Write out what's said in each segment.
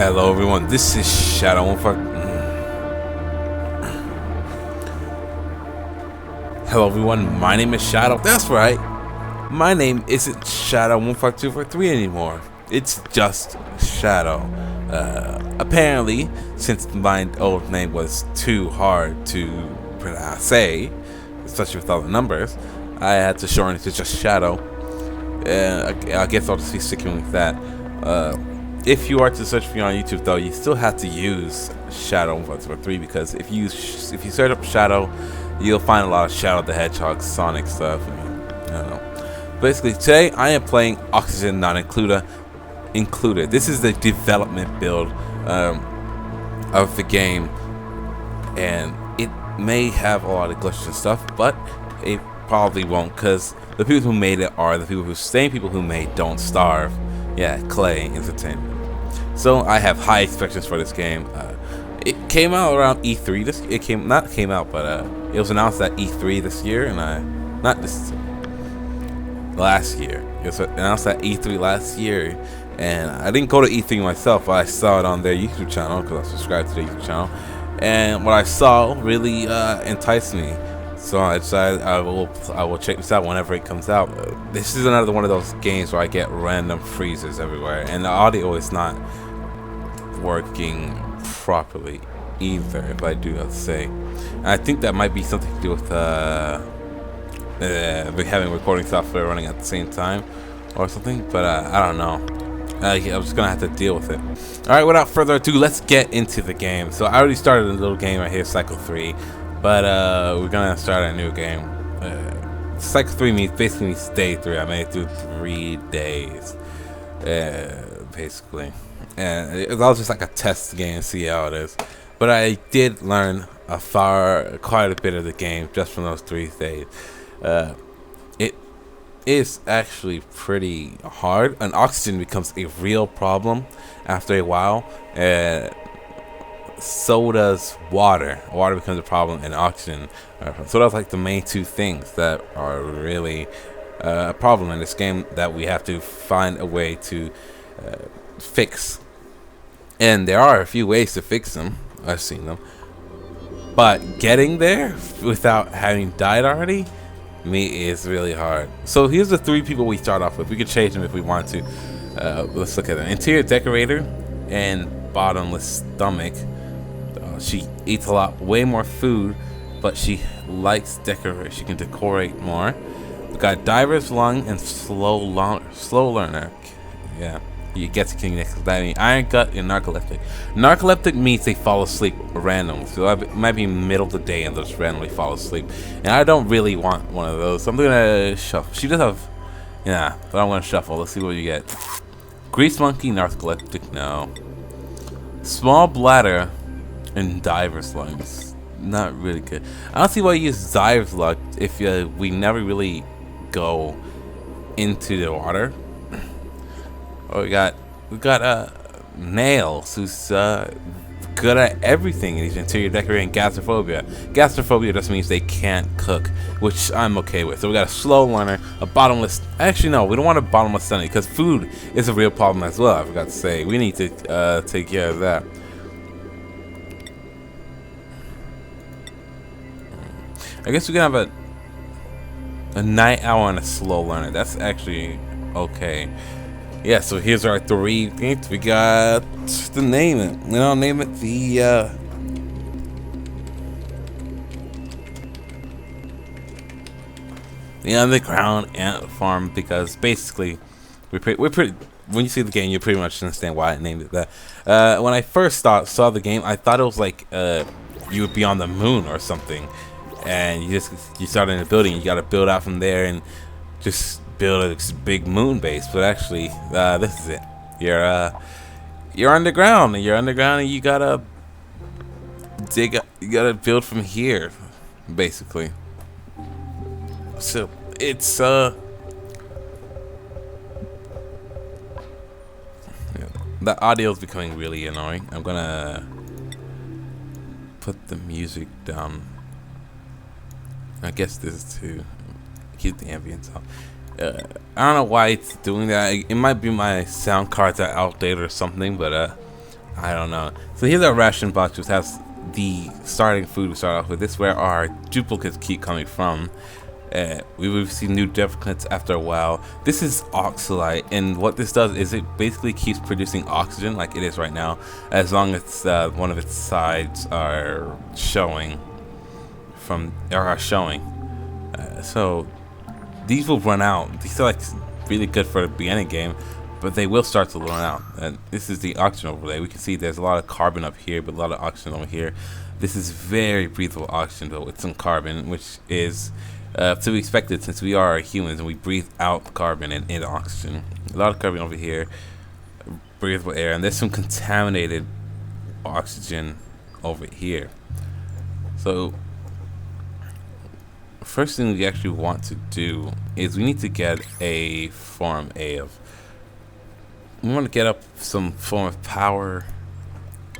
Hello everyone, this is Shadow. Hello everyone, my name is Shadow. That's right, my name isn't Shadow15243 anymore. It's just Shadow. Apparently, since my old name was too hard to say, especially with all the numbers, I had to shorten it to just Shadow. I guess I'll just be sticking with that. If you are to search for me on YouTube, though, you still have to use Shadow153 because if you search up Shadow, you'll find a lot of Shadow the Hedgehog, Sonic stuff. I don't know. Basically, today I am playing Oxygen Not Included. This is the development build of the game, and it may have a lot of glitches and stuff, but it probably won't because the people who made it are the same people who made Don't Starve. Yeah, Clay Entertainment. So I have high expectations for this game. It came out around E3. It was announced at E3 this year, and last year. It was announced at E3 last year, and I didn't go to E3 myself, but I saw it on their YouTube channel because I subscribed to their YouTube channel, and what I saw really enticed me. So I decided I will check this out whenever it comes out. This is another one of those games where I get random freezes everywhere, and the audio is not working properly either, if I do have to say. And I think that might be something to do with having recording software running at the same time or something, but I don't know. I'm just gonna have to deal with it. Alright, without further ado, let's get into the game. So I already started a little game right here, Cycle 3. But we're gonna start a new game. Cycle 3 basically means day 3. I made it through 3 days, basically. And it was just like a test game, see how it is. But I did learn quite a bit of the game just from those 3 days. It is actually pretty hard, and oxygen becomes a real problem after a while. So does water. Water becomes a problem, and oxygen. So that's like the main 2 things that are really a problem in this game that we have to find a way to fix. And there are a few ways to fix them. I've seen them. But getting there without having died already, is really hard. So here's the 3 people we start off with. We could change them if we want to. Let's look at them. Interior decorator and bottomless stomach. She eats way more food, but she likes decorate. She can decorate more. We got diver's lung and slow learner. Yeah, you get to king next. That means iron gut and narcoleptic. Narcoleptic means they fall asleep randomly. So it might be middle of the day and they'll just randomly fall asleep. And I don't really want one of those. So I'm gonna shuffle. She does have, yeah, but I'm gonna shuffle. Let's see what you get. Grease monkey, narcoleptic, no. Small bladder. And diver's lungs, not really good. I don't see why you use diver's lung if we never really go into the water. Oh, we got Nails, who's good at everything. He's interior decorating. Gastrophobia. Gastrophobia just means they can't cook, which I'm okay with. So we got a slow learner, a bottomless. Actually, no, we don't want a bottomless stomach because food is a real problem as well. I forgot to say we need to take care of that. I guess we can have a night owl and a slow learner. That's actually okay. Yeah, so here's our 3 things. We got to name it. We don't name it the underground ant farm, because basically we're pretty. When you see the game, you pretty much understand why I named it that. When I first saw the game, I thought it was like you would be on the moon or something. And you start in a building. You got to build out from there and just build a big moon base. But actually, this is it. You're underground. And you're underground, and you gotta dig. You gotta build from here, basically. So it's yeah, the audio is becoming really annoying. I'm gonna put the music down. I guess this is to keep the ambience up. I don't know why it's doing that. It might be my sound cards are outdated or something, but I don't know. So here's our ration box, which has the starting food we start off with. This is where our duplicates keep coming from. We will see new duplicates after a while. This is oxalite, and what this does is it basically keeps producing oxygen like it is right now, as long as one of its sides are showing so these will run out. These are like really good for the beginning game, but they will start to run out. And this is the oxygen overlay. We can see there's a lot of carbon up here, but a lot of oxygen over here. This is very breathable oxygen though, with some carbon, which is to be expected since we are humans and we breathe out carbon and in oxygen. A lot of carbon over here, breathable air, and there's some contaminated oxygen over here. So first thing we actually want to do is we need to get a form of, we want to get up some form of power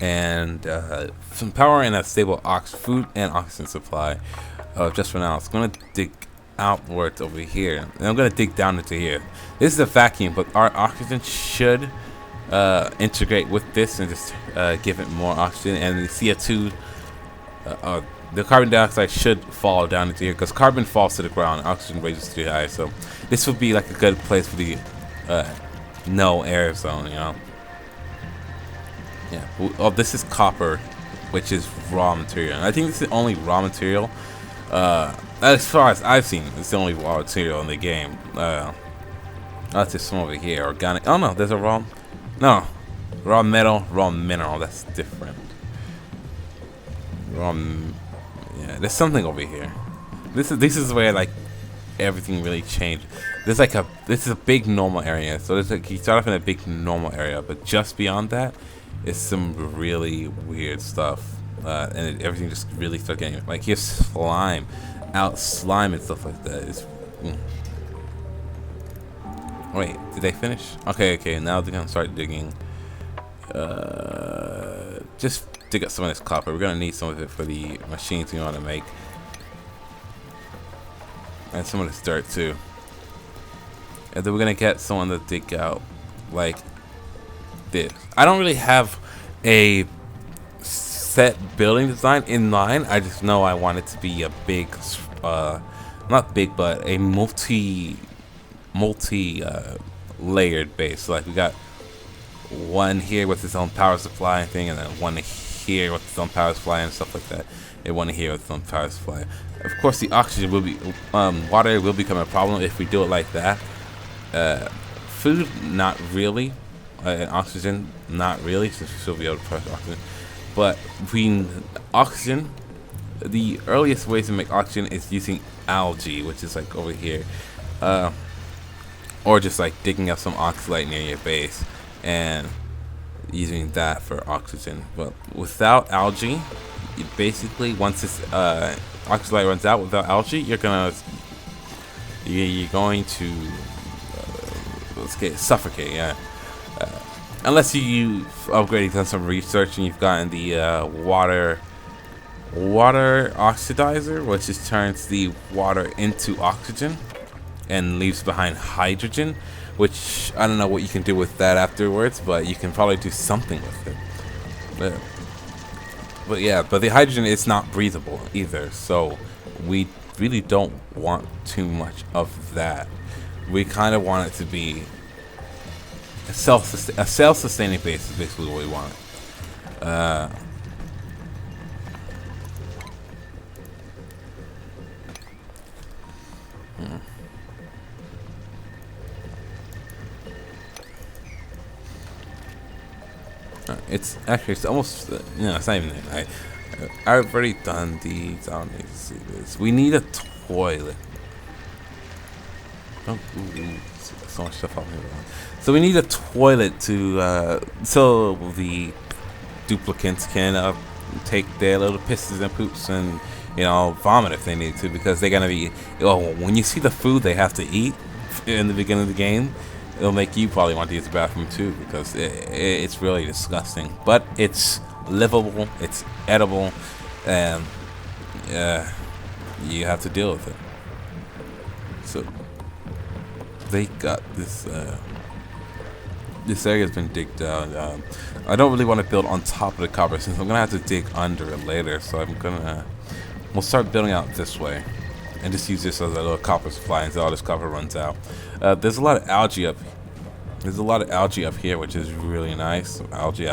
and some power and a stable food and oxygen supply. Just for now, it's going to dig outwards over here, and I'm going to dig down into here. This is a vacuum, but our oxygen should integrate with this and just give it more oxygen, and the CO2, the carbon dioxide should fall down into here because carbon falls to the ground, oxygen raises too high. So this would be like a good place for the no air zone, you know. Yeah. Oh, this is copper, which is raw material. And I think this is the only raw material. As far as I've seen, it's the only raw material in the game. That's just some over here. Organic. Oh no, there's a raw metal, raw mineral. That's different. Yeah, there's something over here. This is where like everything really changed. This is a big normal area. So there's like, you start off in a big normal area, but just beyond that is some really weird stuff. And everything just really started getting like here's slime and stuff like that. Wait, did they finish? Okay, now they're gonna start digging. Just dig up some of this copper. We're gonna need some of it for the machines we want to make, and some of this dirt too. And then we're gonna get someone to dig out like this. I don't really have a set building design in mind. I just know I want it to be a big, not big, but a multi layered base. Like we got one here with its own power supply and thing, and then one here with its own power supply and stuff like that, and one here with its own power supply. Of course, the oxygen will be, water will become a problem if we do it like that. Food, not really. Oxygen, not really, since we still be able to produce oxygen. But between oxygen, the earliest ways to make oxygen is using algae, which is like over here, or just like digging up some oxalite near your base and using that for oxygen. But without algae, you basically, once this oxalite runs out without algae, you're going to suffocate. Yeah. Unless you've upgraded, done some research, and you've gotten the water oxidizer, which just turns the water into oxygen and leaves behind hydrogen, which I don't know what you can do with that afterwards, but you can probably do something with it. But yeah, but the hydrogen is not breathable either, so we really don't want too much of that. We kind of want it to be a self-sustaining base is basically what we want. It's almost it's not even I've already done these. I don't need to see this. We need a toilet. Oh, so much stuff out here. So we need a toilet to so the duplicates can take their little pisses and poops and vomit if they need to, because they're gonna be when you see the food they have to eat in the beginning of the game, it'll make you probably want to use the bathroom too, because it's really disgusting, but it's livable, it's edible, and you have to deal with it. So they got this This area's been digged out. I don't really want to build on top of the copper since I'm gonna have to dig under it later. So we'll start building out this way, and just use this as a little copper supply until all this copper runs out. There's a lot of algae up. There's a lot of algae up here, which is really nice. Algae.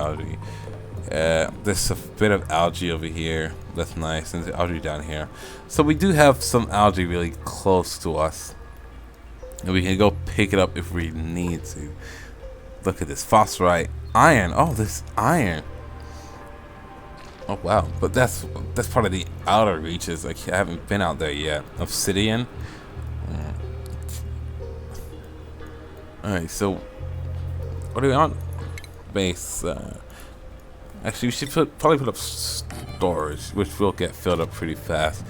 There's a bit of algae over here. That's nice, and there's algae down here. So we do have some algae really close to us, and we can go pick it up if we need to. Look at this phosphorite, iron. Oh, this iron. Oh wow, but that's part of the outer reaches. Like, I haven't been out there yet. Obsidian. Alright, so what are we on? Base. Actually, we should probably put up storage, which will get filled up pretty fast.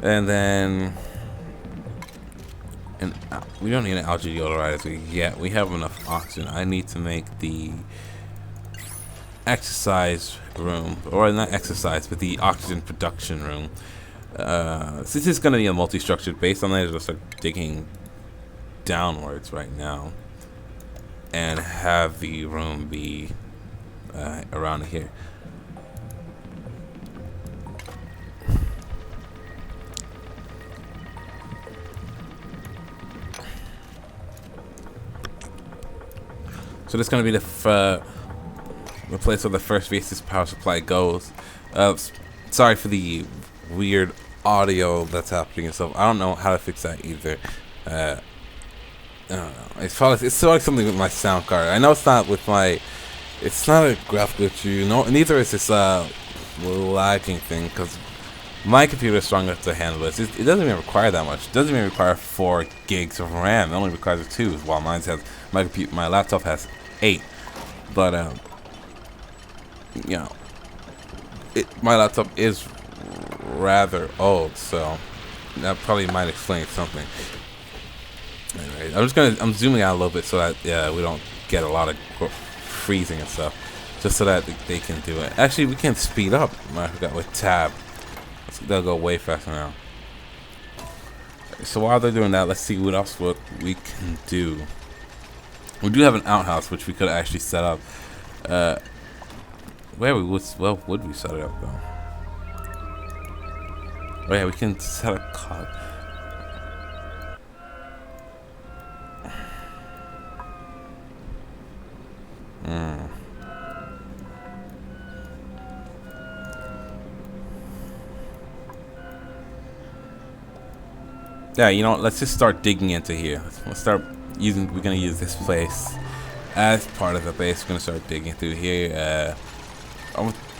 And then, we don't need an algae deodorizer yet. We have enough oxygen. I need to make the exercise room, or not exercise, but the oxygen production room. Since it's going to be a multi-structured base, I'm going to start digging downwards right now and have the room be around here. So this is going to be the place where the first Vasis power supply goes. Sorry for the weird audio that's happening and stuff. I don't know how to fix that either. I don't know. It's probably something with my sound card. I know it's not with my. It's not a graphical issue. No, neither is this lagging thing, because my computer is strong enough to handle this. It doesn't even require that much. It doesn't even require 4 gigs of RAM. It only requires 2, while my laptop has 8. But you know, my laptop is rather old, so that probably might explain something. Anyway, I'm zooming out a little bit so that we don't get a lot of freezing and stuff, just so that they can do it. Actually, we can speed up. I forgot with tab. They'll go way faster now. So while they're doing that, let's see what else we can do. We do have an outhouse which we could actually set up. Where would we set it up though? Oh yeah, we can set a cot. Yeah, you know what, let's just start digging into here. We're gonna use this place as part of the base. We're gonna start digging through here.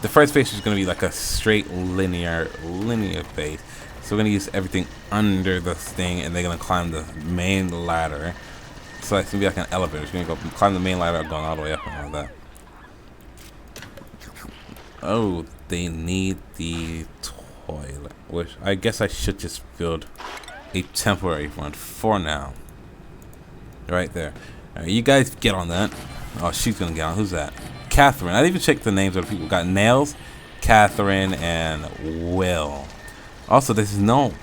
The first base is gonna be like a straight linear base. So we're gonna use everything under the thing, and they're gonna climb the main ladder. So it's gonna be like an elevator. It's gonna go climb the main ladder, going all the way up and all that. Oh, they need the toilet, which I guess I should just build a temporary one for now. Right there. Alright, you guys get on that. Oh, she's gonna get on. Who's that? Catherine. I didn't even check the names of the people. Got Nails, Catherine, and Will. Also, there's no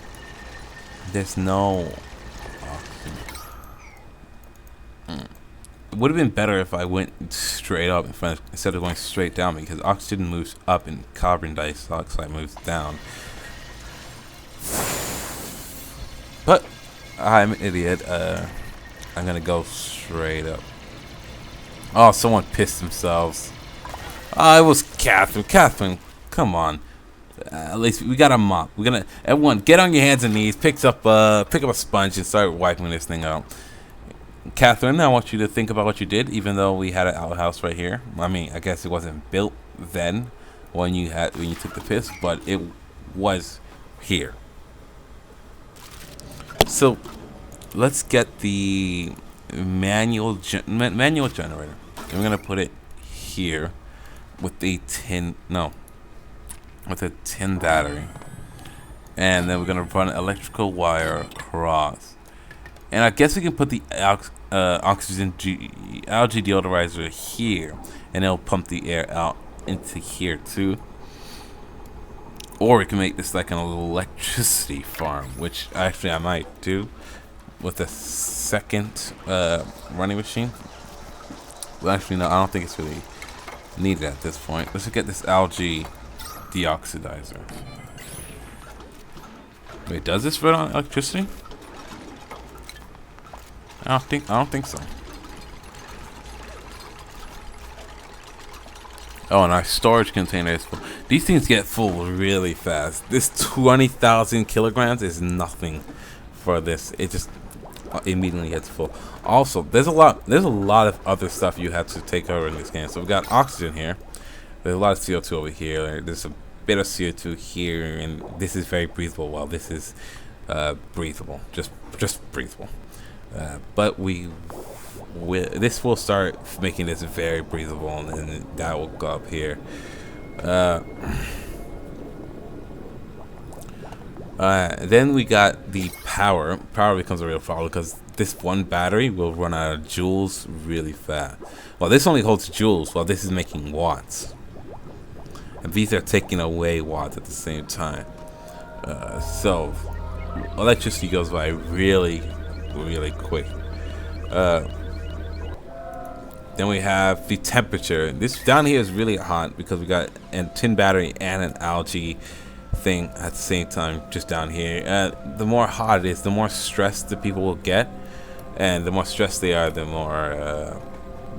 It would have been better if I went straight up instead of going straight down, because oxygen moves up and carbon dioxide moves down. But I'm an idiot. I'm gonna go straight up. Oh, someone pissed themselves. Oh, it was Catherine. Catherine, come on. At least we got a mop. We're gonna, everyone, get on your hands and knees. Pick up a sponge and start wiping this thing out. Catherine, I want you to think about what you did, even though we had an outhouse right here. I mean, I guess it wasn't built then when you took the piss, but it was here. So let's get the manual generator. And we're gonna put it here with a tin battery, and then we're gonna run electrical wire across. And I guess we can put the algae deodorizer here, and it'll pump the air out into here too. Or we can make this like an electricity farm, which actually I might do with a second running machine. Well, actually, no, I don't think it's really needed at this point. Let's get this algae deoxidizer. Wait, does this run on electricity? I don't think so. Oh, and our storage container is full. These things get full really fast. This 20,000 kilograms is nothing for this. It just immediately gets full. Also, there's a lot of other stuff you have to take over in this game. So we got oxygen here. There's a lot of CO2 over here. There's a bit of CO2 here, and this is very breathable. Well, this is breathable, just breathable. But this will start making this very breathable, and that will go up here. Then we got the power. Power becomes a real problem because this one battery will run out of joules really fast. Well, this only holds joules, while this is making watts. And these are taking away watts at the same time. So electricity goes by really quick. Then we have the temperature. This down here is really hot because we got a tin battery and an algae thing at the same time just down here. The more hot it is, the more stressed the people will get, and the more stressed they are, the more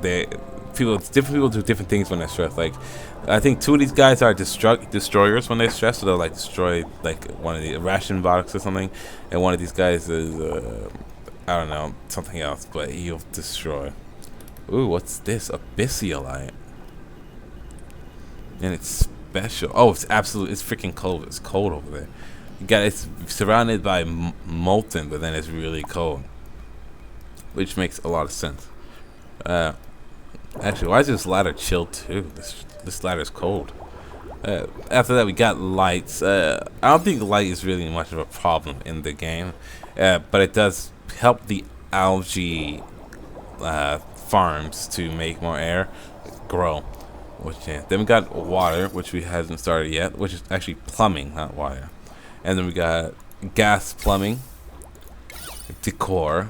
different people do different things when they're stressed. Like, I think two of these guys are destroyers when they're stressed, so they'll like destroy like one of the ration box or something, and one of these guys is I don't know, something else, but he'll destroy. Ooh, what's this? Abyssiolite. And it's special. Oh, it's freaking cold. It's cold over there. It's surrounded by molten, but then it's really cold, which makes a lot of sense. Actually, why is this ladder chilled too? This ladder's cold. After that, we got lights. I don't think light is really much of a problem in the game, but it does help the algae farms to make more air grow. Then we got water, which we hasn't started yet, which is actually plumbing, not water. And then we got gas plumbing, decor.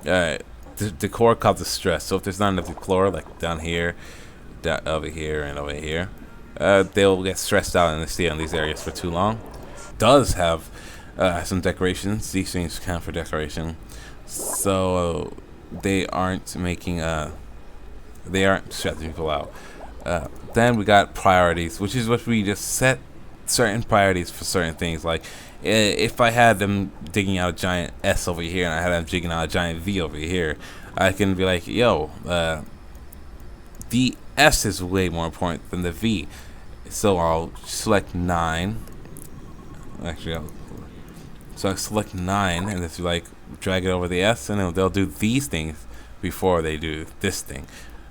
Decor causes stress. So if there's not enough decor, like down here, over here, and over here, they'll get stressed out and they stay in these areas for too long. Does have some decorations. These things count for decoration, so they aren't making they aren't stressing people out. Then we got priorities, which is what we just set certain priorities for certain things. Like if I had them digging out a giant S over here and I had them digging out a giant V over here, I can be like, yo, the S is way more important than the V. So I'll select 9. Actually, so I select 9 and just like drag it over the S, and they'll do these things before they do this thing,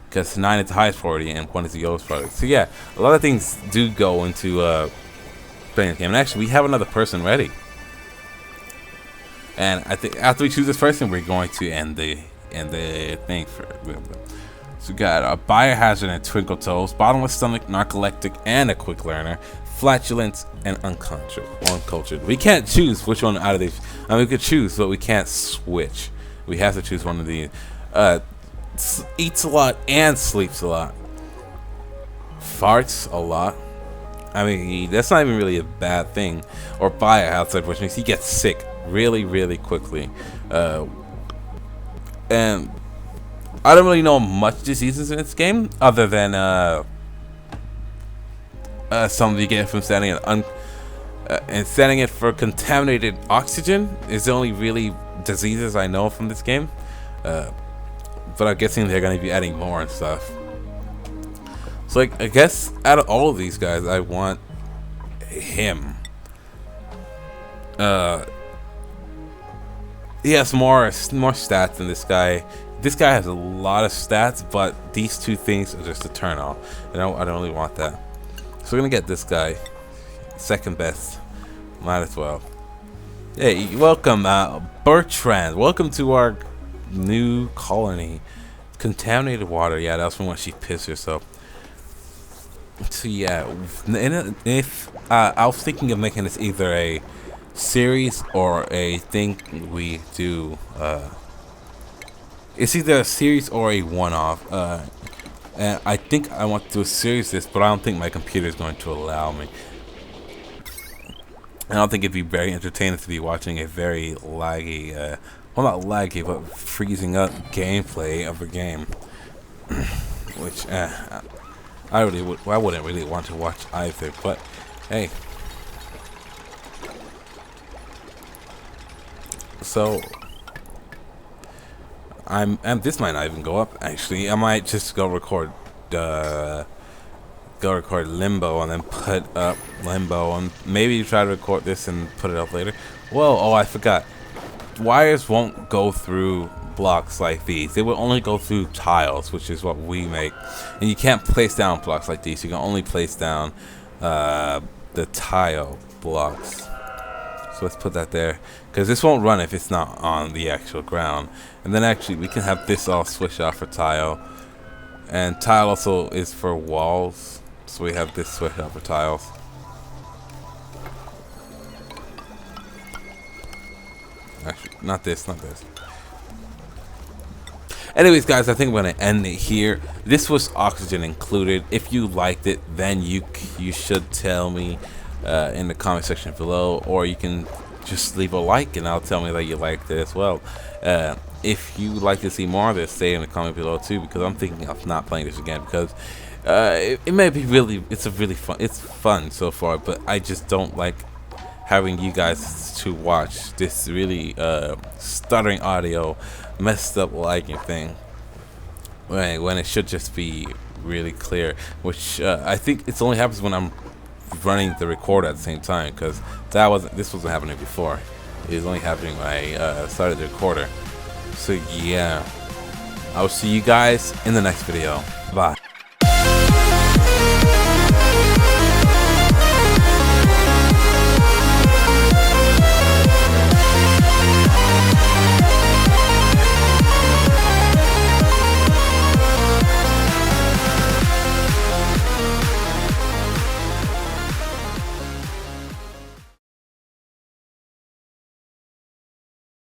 because 9 is the highest priority and 1 is the lowest priority. So yeah, a lot of things do go into playing the game. And actually, we have another person ready, and I think after we choose this person, we're going to end the thing for. So we got a Biohazard and Twinkle Toes, Bottomless Stomach, Narcoleptic, and a Quick Learner, Flatulence, and Uncultured. We can't choose which one out of these. I mean, we could choose, but we can't switch. We have to choose one of these. Eats a lot and sleeps a lot. Farts a lot. I mean, that's not even really a bad thing. Or Biohazard, which means he gets sick really quickly. And I don't really know much diseases in this game, other than some you get from setting it and setting it for contaminated oxygen is the only really diseases I know from this game. But I'm guessing they're going to be adding more and stuff. So like, I guess out of all of these guys, I want him. He has more stats than this guy. This guy has a lot of stats, but these two things are just a turn off. And I don't really want that. So we're gonna get this guy, second best. Might as well. Hey, welcome, Bertrand. Welcome to our new colony. Contaminated water. Yeah, that's from when she pissed herself. So yeah, if I was thinking of making this either a series or a thing we do. It's either a series or a one-off. And I think I want to do a series of this, but I don't think my computer is going to allow me. I don't think it'd be very entertaining to be watching a very laggy, well, not laggy, but freezing up gameplay of a game. Which, I wouldn't really want to watch either, but hey. So, this might not even go up, actually. I might just go record Limbo and then put up Limbo, and maybe try to record this and put it up later. Whoa, oh, I forgot. Wires won't go through blocks like these. They will only go through tiles, which is what we make. And you can't place down blocks like these. You can only place down the tile blocks. So let's put that there, because this won't run if it's not on the actual ground. And then actually we can have this all switch off for tile. And tile also is for walls. So we have this switch off for tiles. Actually, not this. Anyways, guys, I think I'm going to end it here. This was Oxygen included. If you liked it, then you should tell me in the comment section below, or you can just leave a like and I'll tell me that you liked it as well. If you would like to see more of this, say in the comment below too, because I'm thinking of not playing this again, because it may be it's fun so far, but I just don't like having you guys to watch this really stuttering audio, messed up lighting thing, when it should just be really clear, which I think it only happens when I'm running the recorder at the same time, because this wasn't happening before. It was only happening when I started the recorder. So yeah, I'll see you guys in the next video. Bye.